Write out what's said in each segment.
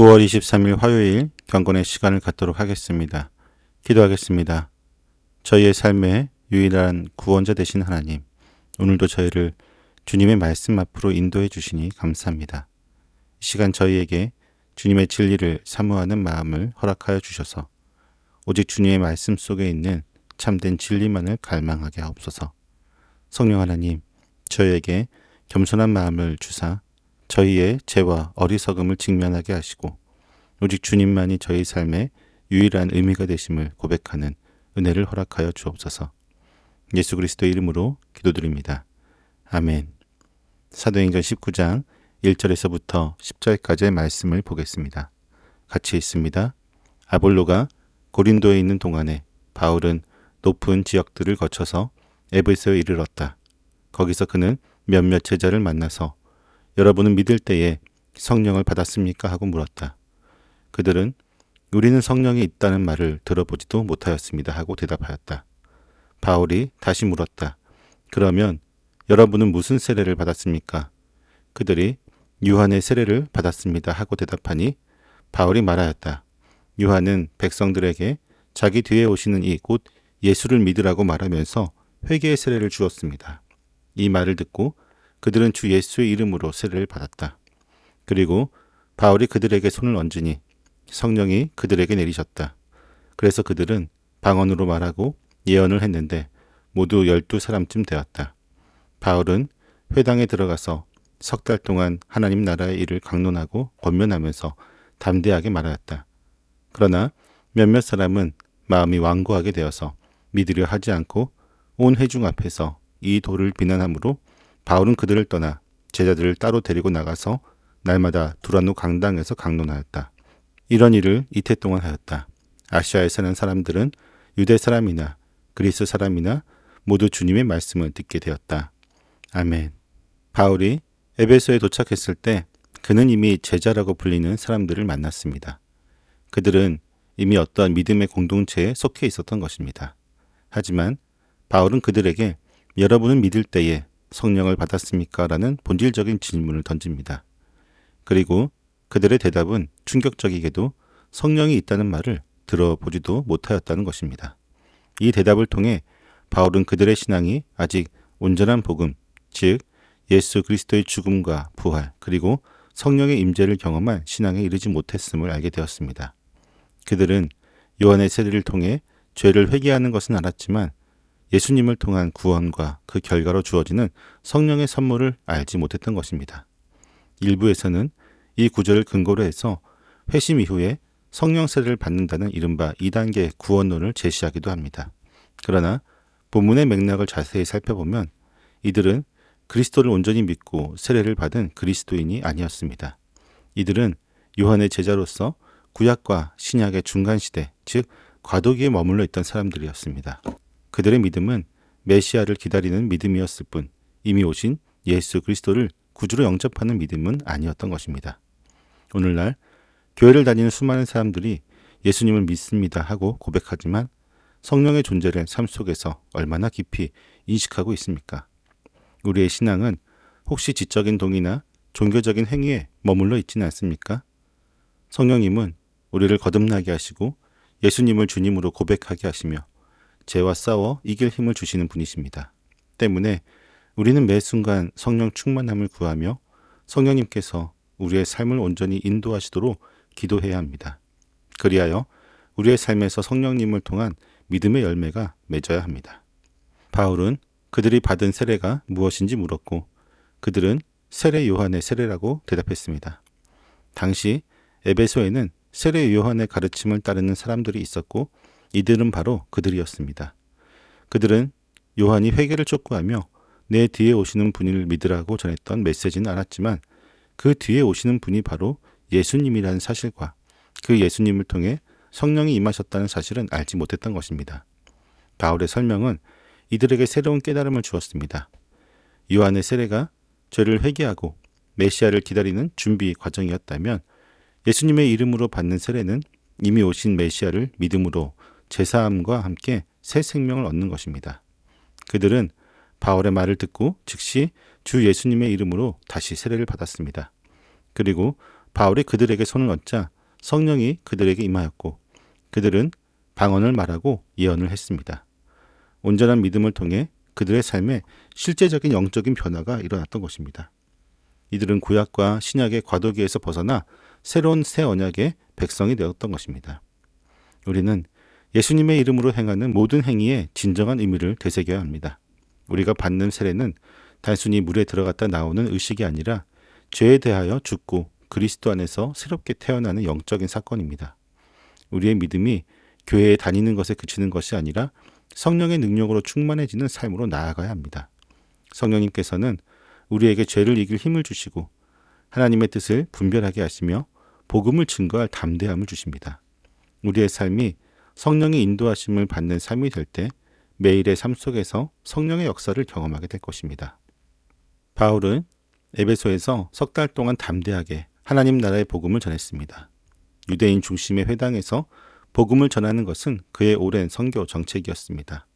9월 23일 화요일 경건의 시간을 갖도록 하겠습니다. 기도하겠습니다. 저희의 삶의 유일한 구원자 되신 하나님, 오늘도 저희를 주님의 말씀 앞으로 인도해 주시니 감사합니다. 이 시간 저희에게 주님의 진리를 사모하는 마음을 허락하여 주셔서 오직 주님의 말씀 속에 있는 참된 진리만을 갈망하게 하옵소서. 성령 하나님, 저희에게 겸손한 마음을 주사 저희의 죄와 어리석음을 직면하게 하시고 오직 주님만이 저희 삶의 유일한 의미가 되심을 고백하는 은혜를 허락하여 주옵소서. 예수 그리스도의 이름으로 기도드립니다. 아멘. 사도행전 19장 1절에서부터 10절까지의 말씀을 보겠습니다. 같이 읽습니다. 아볼로가 고린도에 있는 동안에 바울은 높은 지역들을 거쳐서 에베소에 이르렀다. 거기서 그는 몇몇 제자를 만나서 여러분은 믿을 때에 성령을 받았습니까? 하고 물었다. 그들은 우리는 성령이 있다는 말을 들어보지도 못하였습니다. 하고 대답하였다. 바울이 다시 물었다. 그러면 여러분은 무슨 세례를 받았습니까? 그들이 요한의 세례를 받았습니다. 하고 대답하니 바울이 말하였다. 요한은 백성들에게 자기 뒤에 오시는 이 곧 예수를 믿으라고 말하면서 회개의 세례를 주었습니다. 이 말을 듣고 그들은 주 예수의 이름으로 세례를 받았다. 그리고 바울이 그들에게 손을 얹으니 성령이 그들에게 내리셨다. 그래서 그들은 방언으로 말하고 예언을 했는데 모두 12사람쯤 되었다. 바울은 회당에 들어가서 석 달 동안 하나님 나라의 일을 강론하고 권면하면서 담대하게 말하였다. 그러나 몇몇 사람은 마음이 완고하게 되어서 믿으려 하지 않고 온 회중 앞에서 이 도를 비난하므로 바울은 그들을 떠나 제자들을 따로 데리고 나가서 날마다 두란노 강당에서 강론하였다. 이런 일을 이태 동안 하였다. 아시아에 사는 사람들은 유대 사람이나 그리스 사람이나 모두 주님의 말씀을 듣게 되었다. 아멘. 바울이 에베소에 도착했을 때 그는 이미 제자라고 불리는 사람들을 만났습니다. 그들은 이미 어떠한 믿음의 공동체에 속해 있었던 것입니다. 하지만 바울은 그들에게 여러분은 믿을 때에 성령을 받았습니까? 라는 본질적인 질문을 던집니다. 그리고 그들의 대답은 충격적이게도 성령이 있다는 말을 들어보지도 못하였다는 것입니다. 이 대답을 통해 바울은 그들의 신앙이 아직 온전한 복음, 즉 예수 그리스도의 죽음과 부활 그리고 성령의 임재를 경험한 신앙에 이르지 못했음을 알게 되었습니다. 그들은 요한의 세례를 통해 죄를 회개하는 것은 알았지만 예수님을 통한 구원과 그 결과로 주어지는 성령의 선물을 알지 못했던 것입니다. 일부에서는 이 구절을 근거로 해서 회심 이후에 성령 세례를 받는다는 이른바 2단계 구원론을 제시하기도 합니다. 그러나 본문의 맥락을 자세히 살펴보면 이들은 그리스도를 온전히 믿고 세례를 받은 그리스도인이 아니었습니다. 이들은 요한의 제자로서 구약과 신약의 중간시대, 즉 과도기에 머물러 있던 사람들이었습니다. 그들의 믿음은 메시아를 기다리는 믿음이었을 뿐 이미 오신 예수 그리스도를 구주로 영접하는 믿음은 아니었던 것입니다. 오늘날 교회를 다니는 수많은 사람들이 예수님을 믿습니다 하고 고백하지만 성령의 존재를 삶 속에서 얼마나 깊이 인식하고 있습니까? 우리의 신앙은 혹시 지적인 동의나 종교적인 행위에 머물러 있지는 않습니까? 성령님은 우리를 거듭나게 하시고 예수님을 주님으로 고백하게 하시며 죄와 싸워 이길 힘을 주시는 분이십니다. 때문에 우리는 매 순간 성령 충만함을 구하며 성령님께서 우리의 삶을 온전히 인도하시도록 기도해야 합니다. 그리하여 우리의 삶에서 성령님을 통한 믿음의 열매가 맺어야 합니다. 바울은 그들이 받은 세례가 무엇인지 물었고 그들은 세례 요한의 세례라고 대답했습니다. 당시 에베소에는 세례 요한의 가르침을 따르는 사람들이 있었고 이들은 바로 그들이었습니다. 그들은 요한이 회개를 촉구하며 내 뒤에 오시는 분을 믿으라고 전했던 메시지는 알았지만 그 뒤에 오시는 분이 바로 예수님이라는 사실과 그 예수님을 통해 성령이 임하셨다는 사실은 알지 못했던 것입니다. 바울의 설명은 이들에게 새로운 깨달음을 주었습니다. 요한의 세례가 죄를 회개하고 메시아를 기다리는 준비 과정이었다면 예수님의 이름으로 받는 세례는 이미 오신 메시아를 믿음으로 제사함과 함께 새 생명을 얻는 것입니다. 그들은 바울의 말을 듣고 즉시 주 예수님의 이름으로 다시 세례를 받았습니다. 그리고 바울이 그들에게 손을 얹자 성령이 그들에게 임하였고 그들은 방언을 말하고 예언을 했습니다. 온전한 믿음을 통해 그들의 삶에 실제적인 영적인 변화가 일어났던 것입니다. 이들은 구약과 신약의 과도기에서 벗어나 새로운 새 언약의 백성이 되었던 것입니다. 우리는 예수님의 이름으로 행하는 모든 행위에 진정한 의미를 되새겨야 합니다. 우리가 받는 세례는 단순히 물에 들어갔다 나오는 의식이 아니라 죄에 대하여 죽고 그리스도 안에서 새롭게 태어나는 영적인 사건입니다. 우리의 믿음이 교회에 다니는 것에 그치는 것이 아니라 성령의 능력으로 충만해지는 삶으로 나아가야 합니다. 성령님께서는 우리에게 죄를 이길 힘을 주시고 하나님의 뜻을 분별하게 하시며 복음을 증거할 담대함을 주십니다. 우리의 삶이 성령의 인도하심을 받는 삶이 될 때 매일의 삶 속에서 성령의 역사를 경험하게 될 것입니다. 바울은 에베소에서 석 달 동안 담대하게 하나님 나라의 복음을 전했습니다. 유대인 중심의 회당에서 복음을 전하는 것은 그의 오랜 선교 정책이었습니다.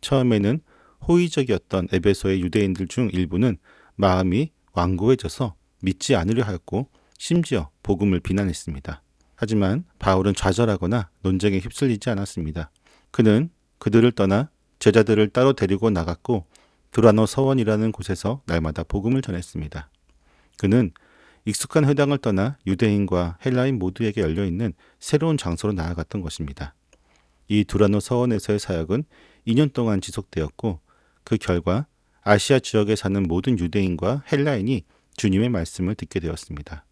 처음에는 호의적이었던 에베소의 유대인들 중 일부는 마음이 완고해져서 믿지 않으려 하였고 심지어 복음을 비난했습니다. 하지만 바울은 좌절하거나 논쟁에 휩쓸리지 않았습니다. 그는 그들을 떠나 제자들을 따로 데리고 나갔고 두라노 서원이라는 곳에서 날마다 복음을 전했습니다. 그는 익숙한 회당을 떠나 유대인과 헬라인 모두에게 열려있는 새로운 장소로 나아갔던 것입니다. 이 두라노 서원에서의 사역은 2년 동안 지속되었고 그 결과 아시아 지역에 사는 모든 유대인과 헬라인이 주님의 말씀을 듣게 되었습니다.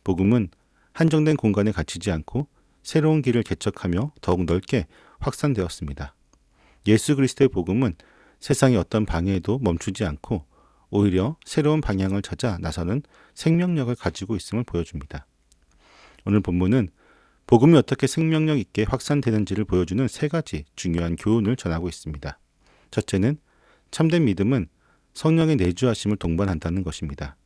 복음은 한정된 공간에 갇히지 않고 새로운 길을 개척하며 더욱 넓게 확산되었습니다. 예수 그리스도의 복음은 세상의 어떤 방해에도 멈추지 않고 오히려 새로운 방향을 찾아 나서는 생명력을 가지고 있음을 보여줍니다. 오늘 본문은 복음이 어떻게 생명력 있게 확산되는지를 보여주는 세 가지 중요한 교훈을 전하고 있습니다. 첫째는 참된 믿음은 성령의 내주하심을 동반한다는 것입니다.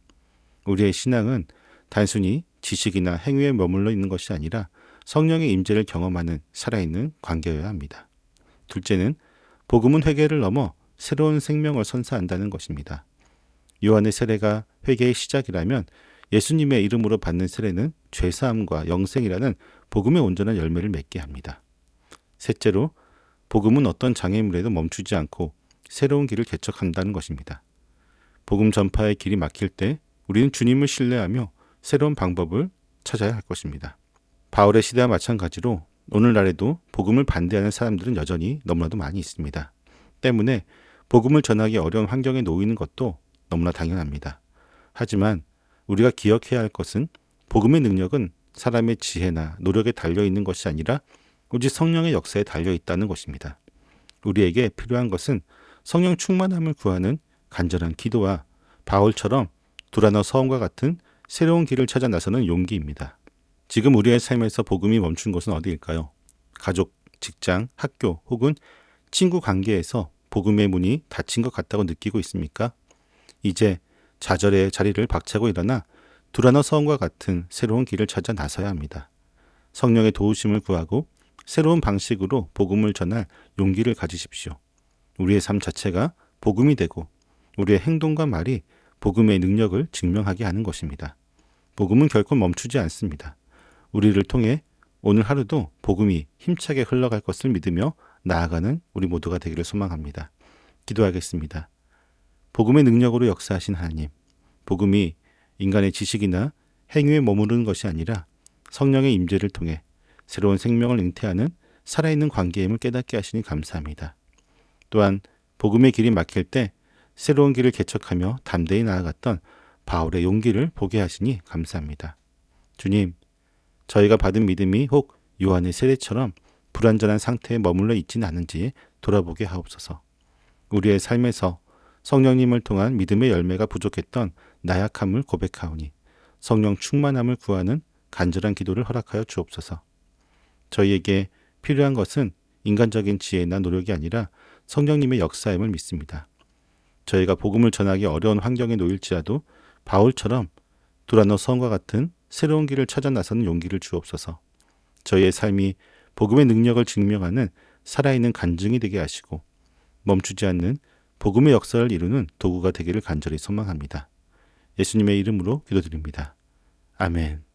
우리의 신앙은 단순히 지식이나 행위에 머물러 있는 것이 아니라 성령의 임재를 경험하는 살아있는 관계여야 합니다. 둘째는 복음은 회개를 넘어 새로운 생명을 선사한다는 것입니다. 요한의 세례가 회개의 시작이라면 예수님의 이름으로 받는 세례는 죄사함과 영생이라는 복음의 온전한 열매를 맺게 합니다. 셋째로 복음은 어떤 장애물에도 멈추지 않고 새로운 길을 개척한다는 것입니다. 복음 전파의 길이 막힐 때 우리는 주님을 신뢰하며 새로운 방법을 찾아야 할 것입니다. 바울의 시대와 마찬가지로 오늘날에도 복음을 반대하는 사람들은 여전히 너무나도 많이 있습니다. 때문에 복음을 전하기 어려운 환경에 놓이는 것도 너무나 당연합니다. 하지만 우리가 기억해야 할 것은 복음의 능력은 사람의 지혜나 노력에 달려있는 것이 아니라 오직 성령의 역사에 달려있다는 것입니다. 우리에게 필요한 것은 성령 충만함을 구하는 간절한 기도와 바울처럼 두라노 서원과 같은 새로운 길을 찾아 나서는 용기입니다. 지금 우리의 삶에서 복음이 멈춘 곳은 어디일까요? 가족, 직장, 학교 혹은 친구 관계에서 복음의 문이 닫힌 것 같다고 느끼고 있습니까? 이제 좌절의 자리를 박차고 일어나 두라노 서원과 같은 새로운 길을 찾아 나서야 합니다. 성령의 도우심을 구하고 새로운 방식으로 복음을 전할 용기를 가지십시오. 우리의 삶 자체가 복음이 되고 우리의 행동과 말이 복음의 능력을 증명하게 하는 것입니다. 복음은 결코 멈추지 않습니다. 우리를 통해 오늘 하루도 복음이 힘차게 흘러갈 것을 믿으며 나아가는 우리 모두가 되기를 소망합니다. 기도하겠습니다. 복음의 능력으로 역사하신 하나님, 복음이 인간의 지식이나 행위에 머무르는 것이 아니라 성령의 임재를 통해 새로운 생명을 잉태하는 살아있는 관계임을 깨닫게 하시니 감사합니다. 또한 복음의 길이 막힐 때 새로운 길을 개척하며 담대히 나아갔던 바울의 용기를 보게 하시니 감사합니다. 주님, 저희가 받은 믿음이 혹 요한의 세례처럼 불완전한 상태에 머물러 있지는 않은지 돌아보게 하옵소서. 우리의 삶에서 성령님을 통한 믿음의 열매가 부족했던 나약함을 고백하오니 성령 충만함을 구하는 간절한 기도를 허락하여 주옵소서. 저희에게 필요한 것은 인간적인 지혜나 노력이 아니라 성령님의 역사임을 믿습니다. 저희가 복음을 전하기 어려운 환경에 놓일지라도 바울처럼 두라노 서원과 같은 새로운 길을 찾아 나서는 용기를 주옵소서. 저희의 삶이 복음의 능력을 증명하는 살아있는 간증이 되게 하시고 멈추지 않는 복음의 역사를 이루는 도구가 되기를 간절히 소망합니다. 예수님의 이름으로 기도드립니다. 아멘.